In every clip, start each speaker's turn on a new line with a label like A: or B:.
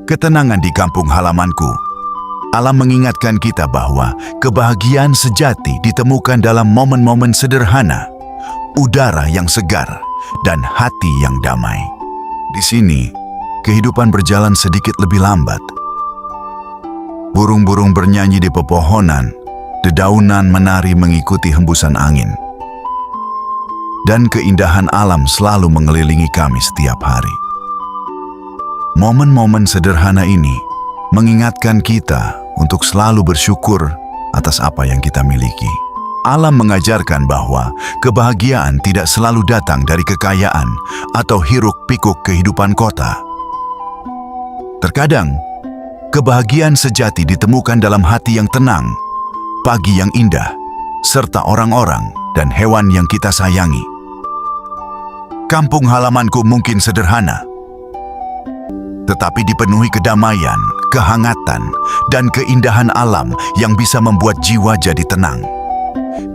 A: Ketenangan di kampung halamanku. Alam mengingatkan kita bahwa kebahagiaan sejati ditemukan dalam momen-momen sederhana, udara yang segar, dan hati yang damai. Di sini, kehidupan berjalan sedikit lebih lambat. Burung-burung bernyanyi di pepohonan, dedaunan menari mengikuti hembusan angin. Dan keindahan alam selalu mengelilingi kami setiap hari. Momen-momen sederhana ini mengingatkan kita untuk selalu bersyukur atas apa yang kita miliki. Alam mengajarkan bahwa kebahagiaan tidak selalu datang dari kekayaan atau hiruk-pikuk kehidupan kota. Terkadang, kebahagiaan sejati ditemukan dalam hati yang tenang, pagi yang indah, serta orang-orang dan hewan yang kita sayangi. Kampung halamanku mungkin sederhana, tetapi dipenuhi kedamaian, kehangatan, dan keindahan alam yang bisa membuat jiwa jadi tenang.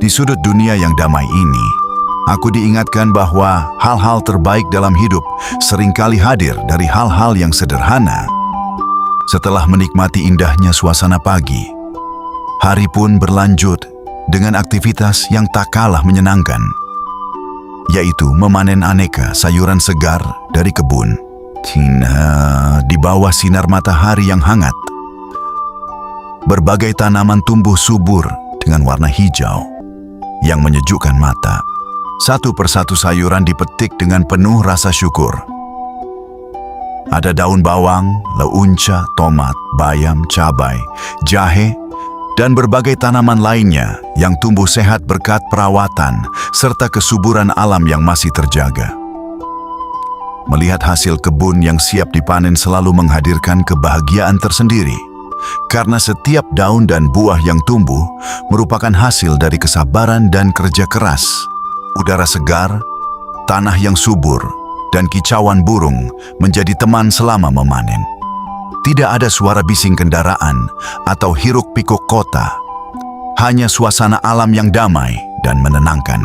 A: Di sudut dunia yang damai ini, aku diingatkan bahwa hal-hal terbaik dalam hidup seringkali hadir dari hal-hal yang sederhana. Setelah menikmati indahnya suasana pagi, hari pun berlanjut dengan aktivitas yang tak kalah menyenangkan, yaitu memanen aneka sayuran segar dari kebun. Di bawah sinar matahari yang hangat, berbagai tanaman tumbuh subur dengan warna hijau yang menyejukkan mata. Satu persatu sayuran dipetik dengan penuh rasa syukur. Ada daun bawang, leunca, tomat, bayam, cabai, jahe, dan berbagai tanaman lainnya yang tumbuh sehat berkat perawatan serta kesuburan alam yang masih terjaga. Melihat hasil kebun yang siap dipanen selalu menghadirkan kebahagiaan tersendiri, karena setiap daun dan buah yang tumbuh merupakan hasil dari kesabaran dan kerja keras. Udara segar, tanah yang subur, dan kicauan burung menjadi teman selama memanen. Tidak ada suara bising kendaraan atau hiruk-pikuk kota, hanya suasana alam yang damai dan menenangkan.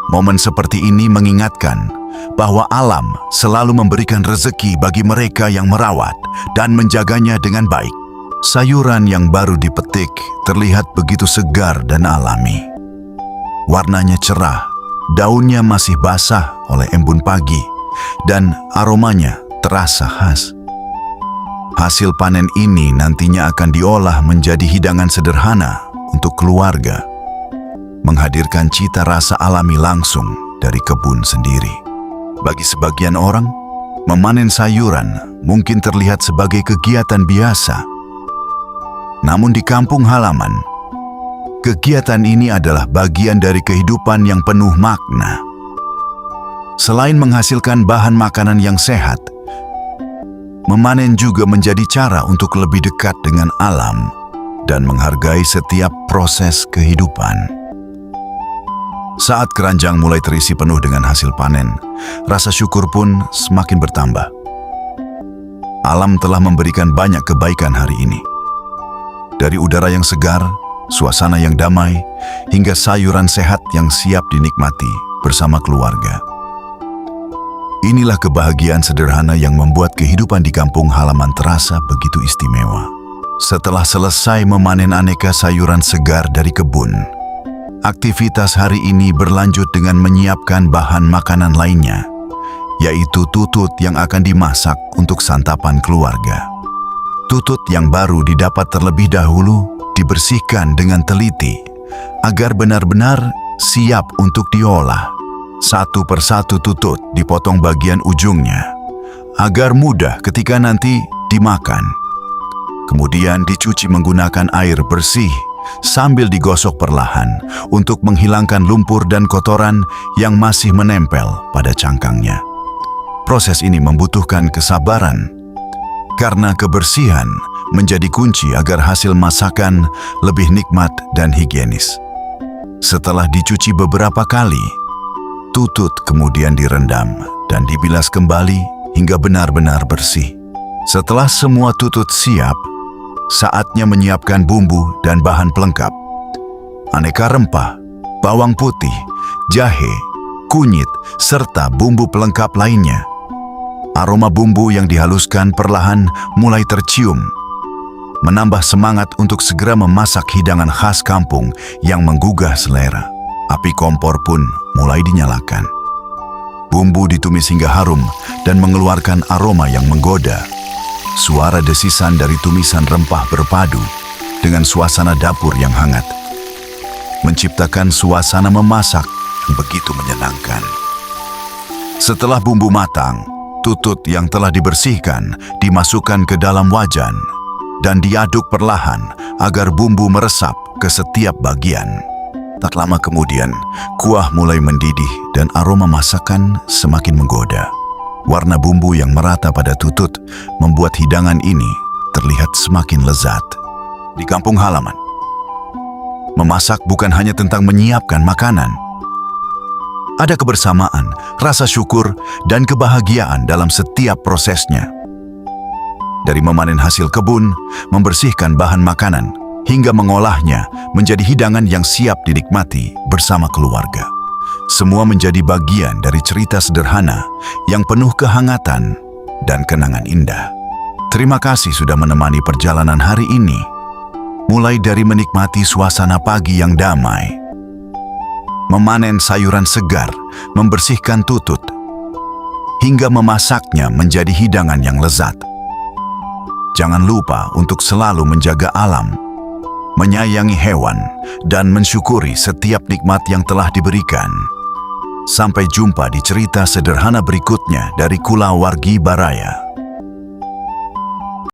A: Momen seperti ini mengingatkan bahwa alam selalu memberikan rezeki bagi mereka yang merawat dan menjaganya dengan baik. Sayuran yang baru dipetik terlihat begitu segar dan alami. Warnanya cerah, daunnya masih basah oleh embun pagi, dan aromanya terasa khas. Hasil panen ini nantinya akan diolah menjadi hidangan sederhana untuk keluarga, menghadirkan cita rasa alami langsung dari kebun sendiri. Bagi sebagian orang, memanen sayuran mungkin terlihat sebagai kegiatan biasa. Namun di kampung halaman, kegiatan ini adalah bagian dari kehidupan yang penuh makna. Selain menghasilkan bahan makanan yang sehat, memanen juga menjadi cara untuk lebih dekat dengan alam dan menghargai setiap proses kehidupan. Saat keranjang mulai terisi penuh dengan hasil panen, rasa syukur pun semakin bertambah. Alam telah memberikan banyak kebaikan hari ini. Dari udara yang segar, suasana yang damai, hingga sayuran sehat yang siap dinikmati bersama keluarga. Inilah kebahagiaan sederhana yang membuat kehidupan di kampung halaman terasa begitu istimewa. Setelah selesai memanen aneka sayuran segar dari kebun, aktivitas hari ini berlanjut dengan menyiapkan bahan makanan lainnya, yaitu tutut yang akan dimasak untuk santapan keluarga. Tutut yang baru didapat terlebih dahulu dibersihkan dengan teliti agar benar-benar siap untuk diolah. Satu persatu tutut dipotong bagian ujungnya agar mudah ketika nanti dimakan. Kemudian dicuci menggunakan air bersih sambil digosok perlahan untuk menghilangkan lumpur dan kotoran yang masih menempel pada cangkangnya. Proses ini membutuhkan kesabaran, karena kebersihan menjadi kunci agar hasil masakan lebih nikmat dan higienis. Setelah dicuci beberapa kali, tutut kemudian direndam dan dibilas kembali hingga benar-benar bersih. Setelah semua tutut siap, saatnya menyiapkan bumbu dan bahan pelengkap. Aneka rempah, bawang putih, jahe, kunyit, serta bumbu pelengkap lainnya. Aroma bumbu yang dihaluskan perlahan mulai tercium, menambah semangat untuk segera memasak hidangan khas kampung yang menggugah selera. Api kompor pun mulai dinyalakan. Bumbu ditumis hingga harum dan mengeluarkan aroma yang menggoda. Suara desisan dari tumisan rempah berpadu dengan suasana dapur yang hangat, menciptakan suasana memasak yang begitu menyenangkan. Setelah bumbu matang, tutut yang telah dibersihkan dimasukkan ke dalam wajan dan diaduk perlahan agar bumbu meresap ke setiap bagian. Tak lama kemudian, kuah mulai mendidih dan aroma masakan semakin menggoda. Warna bumbu yang merata pada tutut membuat hidangan ini terlihat semakin lezat. Di kampung halaman, memasak bukan hanya tentang menyiapkan makanan. Ada kebersamaan, rasa syukur, dan kebahagiaan dalam setiap prosesnya. Dari memanen hasil kebun, membersihkan bahan makanan, hingga mengolahnya menjadi hidangan yang siap dinikmati bersama keluarga. Semua menjadi bagian dari cerita sederhana yang penuh kehangatan dan kenangan indah. Terima kasih sudah menemani perjalanan hari ini. Mulai dari menikmati suasana pagi yang damai, memanen sayuran segar, membersihkan tutut, hingga memasaknya menjadi hidangan yang lezat. Jangan lupa untuk selalu menjaga alam, menyayangi hewan, dan mensyukuri setiap nikmat yang telah diberikan. Sampai jumpa di cerita sederhana berikutnya dari Kulawargi Baraya.